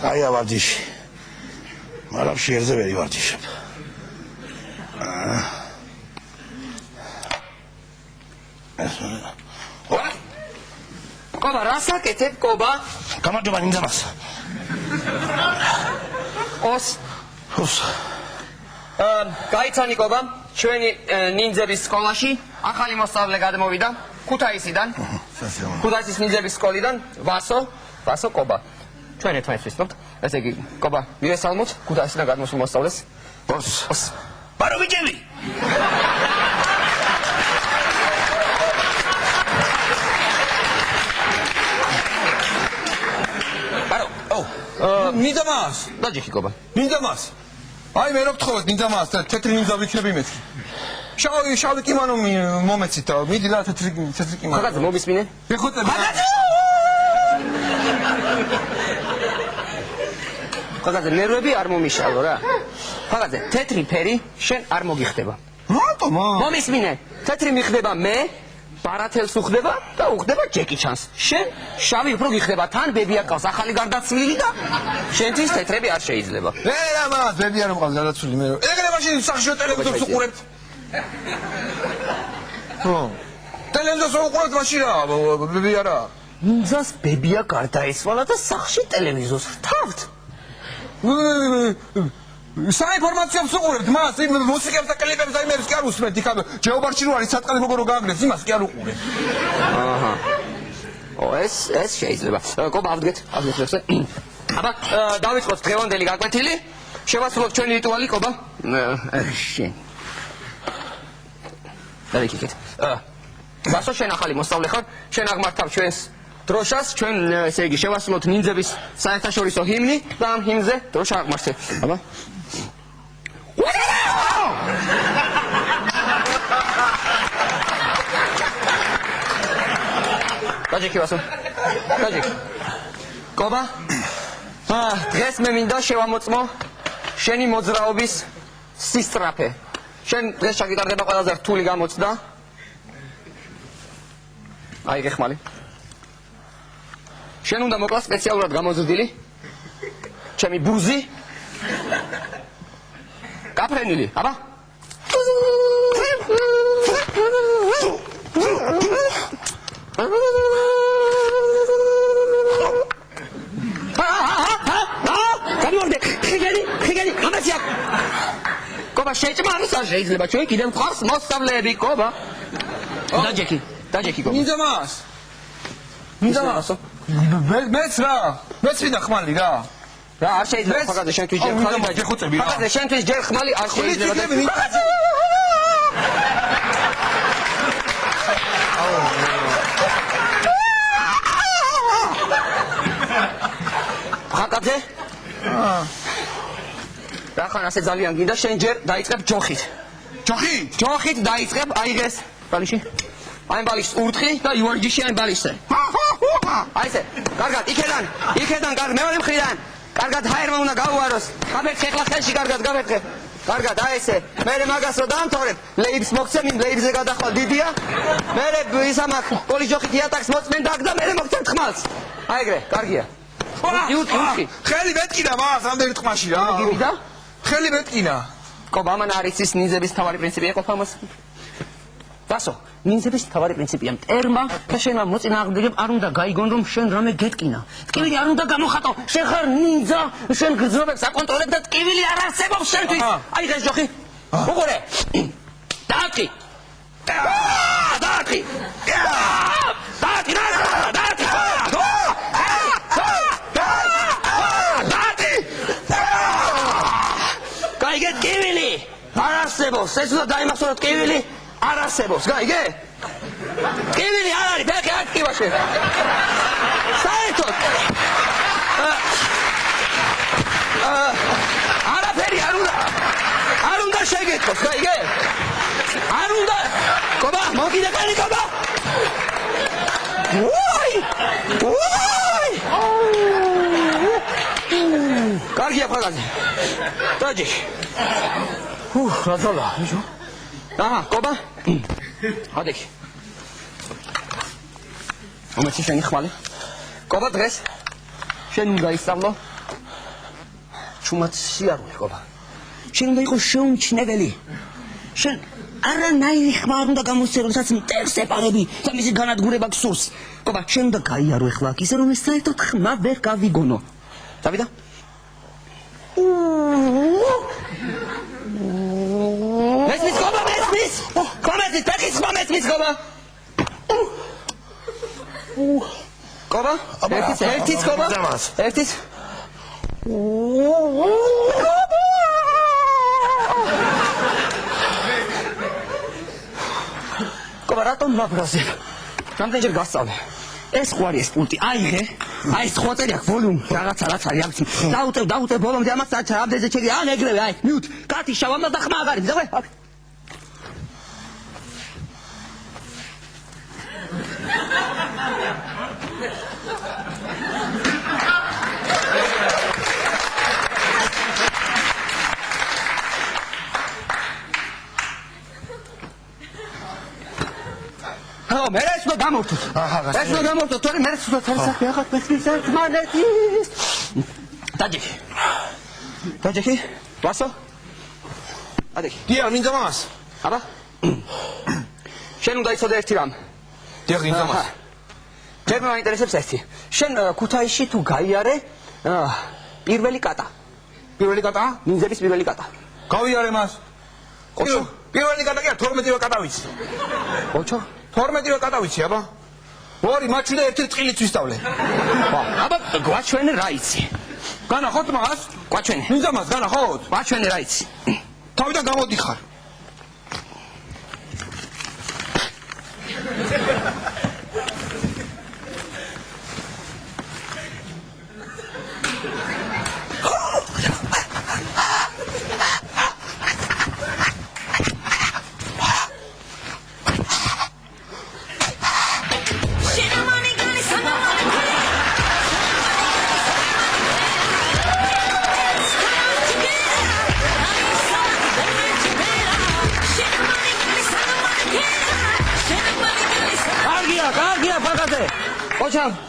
აი ავარჯიში. მაგრამ შეერზე ვერ ივარჯიშებ. კობა, რას აკეთებ, კობა? გამარჯობა ნინძამას. ოს. გაიცანი კობა, ჩვენი ნინძების სკოლაში ახალი მოსწავლე გადმოვიდა ქუთაისიდან. ქუთაისის ნინძების სკოლიდან ვასო კობა. ჩვენ ერთმანეთს ვისწრებთ. ესე იგი, კობა, მივესალმოთ ქუთაისიდან გადმოსულ მოსწავლეს. ოს. ბარო ბიჭები. ნინძამას. დაჯიქი კობა. ნინძამას. აი მე რო გთხოვეთ ნინძამას და თეთრი ნინძა ვიქნები მე. შავი კიმანო მომეცით და მიდი რა თეთრი კიმანო. ხაგაძე მომისმინე? ეხოთები. ხაგაძე ნერვები არ მომიშალო რა. ხაგაძე თეთრი ფერი შენ არ მოგიხდება. რატომ? მომისმინე. თეთრი მიხდება მე, ბარათელს უხდება და უხდება ჯეკი ჩანს. შენ შავი უფრო გიხდება, თან ბებია ყავს ახალი გარდაცვლილი და შენთვის თეთრები არ შეიძლება. რა მას ბები არ მყავს გარდაცვლილი მე. ეგრე მაშინ სახშო ტელევიზორს უყურებთ. ტელევიზორს უყურებთ მაშინ რა, ბები არა. ნინძას ბებია გარდაეცვალა და სახში ტელევიზორს რთავთ. საინფორმაციო უყურებთ მას, იმ მუსიკებს და კლიპებს და იმერს კი არ უსმენთ, იქ ჯეობარში რო არის სატყალი მოგორო გააგრეს, იმას კი არ უყურებთ. აჰა. ეს შეიძლება. კობა ავდგეთ ხეხზე. აბა დავიწყოთ დღევანდელი გაკვეთილი. შევასრულოთ ჩვენი რიტუალი, კობა. შენ. დავიქეთ. ვასო შენ ახალი მოსწავლე ხარ, შენ აღმართავ ჩვენს დროშას, ჩვენ ესე იგი შევასრულოთ ნინძების საერთაშორისო ჰიმნი და ამ ჰიმნზე დროშა აღმართე. აბა. დაჯიქი ვასო. დაჯიქი. კობა. დღეს მე მინდა შევამოწმო შენი მოძრაობის სისწრაფე. შენ დღეს ჩაგიტარდება ყველაზე რთული გამოცდა. აი გეხმალი. შენ უნდა მოკლა სპეციალურად გამოზრდილი ჩემი ბუზი გაფრენილი, აბა. გამორდე, ხიგენი, ამაცია. კობა შეჭმარს არ შეიძლება, ჩვენ კიდევ მყავს მოსწავლეები, კობა. დაჯექი კობა. ნინძამას. მეც რა, მეც ვიდა ხმალი რა. რა არ შეიძლება ხაგაძე შენთვის ჯერ ხმალი დაჯეხვწები რა. ხაგაძე შენთვის ჯერ ხმალი არ შეიძლება და ხაგაძე? რა ხან ასე ძალიან გინდა შენ ჯერ დაიწყებ ჯოხით. ჯოხით დაიწყებ აიღეს ბალიში. აი ბალიშს ურთხი და იوارჯიში აი ბალიშზე. აი ესე, კარგად, იქედან კარგ მეორე მხრიდან. კარგად ჰაერმა უნდა გაუაროს. გაფერხე ხლა ხელში კარგად გაფერხე. კარგად, აი ესე. მერე მაგას რო დაამთავრებ, ლეიბს მოგცემ, იმ ლეიბზე გადახვალ დიდია. მერე ისამაკ პოლიჯოხით იატაკს მოწმენ და მერე მოგცემ ხმალს. აი ეგრე, კარგია. ურთხი. ხელი მეტკინა მას ამდენი თქმაში რა. გივიდა? ხელი მეტკინა. კობა, ამან არის ის ნინძების თავარი პრინციპი ეყოფა მას. ვასო, ნინძების თავარი პრინციპია მტერმა და შენმა მოწინააღმდეგემ არ უნდა გაიგონ რომ შენ რამე გეტკინა. ტკივილი არ უნდა გამოხატო. შენ ხარ ნინძა, შენ გრძნობებს აკონტროლებ და ტკივილი არ არსებობს შენთვის. აი ეს ჯოხი. უყურე. დაატკი. დაატკი. გაიგე ტკივილი. არ არსებობს. ეს უნდა დაიმახსოვროთ ტკივილი. არ არსებობს, გაიგე? ტკივილი არ არის, ფეხი არ ტკივა შენ. საერთოდ. არაფერი არ უნდა შეგეთხოს, გაიგე? არ უნდა. კობა, მოგიდეკანი კობა. ვაი! კარგია ფაგაზე. დაჯიქი. რა ძალა, ისო? აჰა, კობა. ადექი. მომეცი შენი ხმალი. კობა დღეს შენ უნდა ისწავლო შუმაც სიარული ყობა. შენ უნდა იყოს შეუმჩნეველი. შენ არანაირი ხმა არ უნდა გამოსცერო, რასაც მტერს ეპარები და მისი განადგურება გსურს. ყობა, შენ უნდა გაიარო ეხლა აქ ისე რომ ეს საერთოდ ხმა ვერ გავიგონო. დავიდა? მესმის ყობა, მესმის! კომესის, პექის ხმა მესმის ყობა! ყობა? ერთიც ყობა? ერთიც? ყობა, რატომ ვაბრაზებ? რამდენჯერ გასწავლე? ეს ხო არის ეს პულტი, აიღე, აი ეს ხვაწერი აქვს ვოლუმ, რაღაცა რაც არის აქ. დაუწევ ბოლომდე ამას ამდენზე ჩედი, ან ეგრევე, აი, მიუთ, კათი შავამდა და ხმა აღარ იბძავე. მერე ეს უნდა გამოვთოს. ეს უნდა გამოვთოს, თორე მერე სულ თარისახი აღარ მესმის ერთმანეთის. დაჯექი. ვასო? ადექი. დიახ, მინდა მას. აბა. შენ უნდა იცოდე ერთი რამ. დიახ, მინდა მას. ჯერ მაინტერესებს ერთი. შენ ქუთაისში თუ გაიარე პირველი კატა. პირველი კატა? ნინძების პირველი კატა. გავიარე მას. ოჩო? პირველი კატა კი არა, 12-ვე კატა ვიცი. ოჩო? 12-ვე კატა ვიცი, აბა. ორი მაჩვი და ერთი წილიც ვისწავლე. აბა, გვაჩვენე რა იცი. განახოთ მას? გვაჩვენე. მინდა მას, განახოთ? გვაჩვენე რა იცი. თავიდან გამოდიხარ.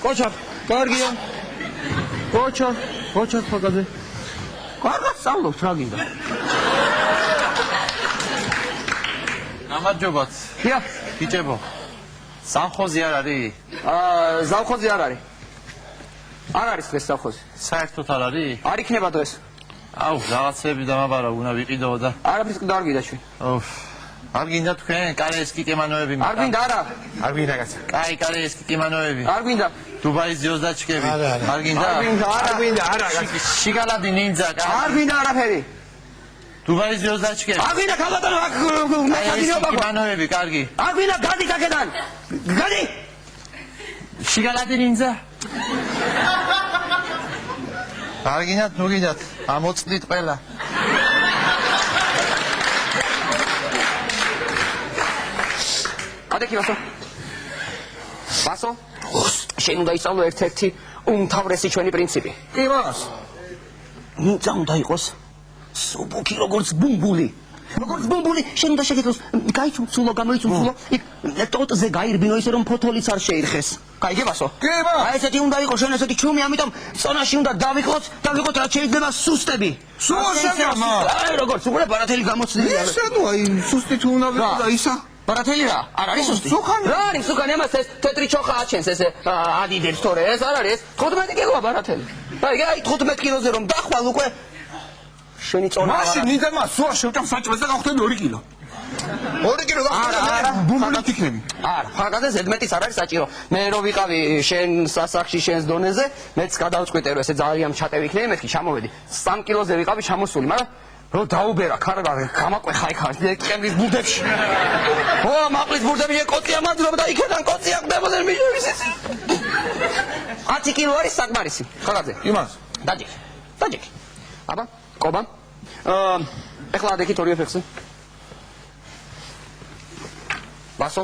კოჩა, კარგია. კოჩა, ფაგაზე. კარგად სწავლობ, რა გინდა? გამარჯობათ. დიახ. ბიჭებო. სამხოზი არ არის? ზავხოზი არ არის. არ არის დღეს ზავხოზი. საერთოდ არ არის? არ იქნება დღეს. აუ, რაღაცები დამაბარა, უნდა ვიყიდო და. არაფერს კიდე არ გინდა ჩვენ. ოჰ. არ გინდა თქვენ კარეის კიკემანოები? არ გინდა არა. არ გინდა კაცო. კაი, კარეის კიკემანოები. არ გინდა. დუბაის ძიოზდაჩკები. არ გინდა? არ გინდა, არ გინდა, არა კაცო. შიგალადი ნინძა, არ გინდა არაფერი. დუბაის ძიოზდაჩკები. არ გინდა ქალბატონო, აქ მეცადინეობა გქონდა. კიკემანოები, კარგი. არ გინდა გადი აქედან. გადი. შიგალადი ნინძა. არ გინდათ, ნუ გინდათ. ამოწდით ყველა. ადექი ვასო, შენ უნდა ისწავლო ერთ-ერთი უმთავრესი ჩვენი პრინციპი. კი მას. ნინძა უნდა იყოს სუბუქი როგორც ბუმბული. როგორც ბუმბული, შენ უნდა შეგეძლოს, გაიცუმცულო, გამოიცუმცულო, იქ ტოტზე გაირბინო ისე რომ ფოთოლიც არ შეირხეს. გაიგებასო? კი მას. აი ესეთი უნდა იყოს, შენ ესეთი ჩუმი, ამიტომ წონაში უნდა დავიყოთ რაც შეიძლება სუსტები. სუსტები. აი როგორც უყურე ბარათელი გამოცდილი. ისა ნუ აი სუსტი თუ უნდა ვიყო და ისა. ბარათელი რა? არ არის სუსტი? სუქანი. რა არის სუქანი? ამას ეს თეთრი ჩოხა აჩენს ესე ადიდებს თორე ეს არ არის? 15 კილოა ბარათელი. აი 15 კილოზე რომ დახვალ უკვე შენი წონა. მაშინ მინდა მას სულ შევჭამ საჭმელს და გავხდები 2 კილო. 2 კილო არა, ბუმბული თიქნები. არა, ხაგაზე ზედმეტის არ არის საჭირო. მე რო ვიყავი შენ სასახში შენს დონეზე, მეც გადავწყვიტე რომ ესე ძალიან ჩატევი იქნები, მეთქი ჩამოვედი. 3 კილოზე ვიყავი ჩამოსული, მაგრამ რო დაუბერა ქარგა გამაყვეხა იქ კემბრის ბურდებში. ო, მაპლის ბურდებში კოცია მადლობა და იქიდან კოცია ხდებოდა მიჟორის ეს. 10 კილო არის საკმარისი, ხაგაზე. იმას. დაჯექი. აბა, ყობა. ეხლა ადექით ორი ეფექტზე. ვასო.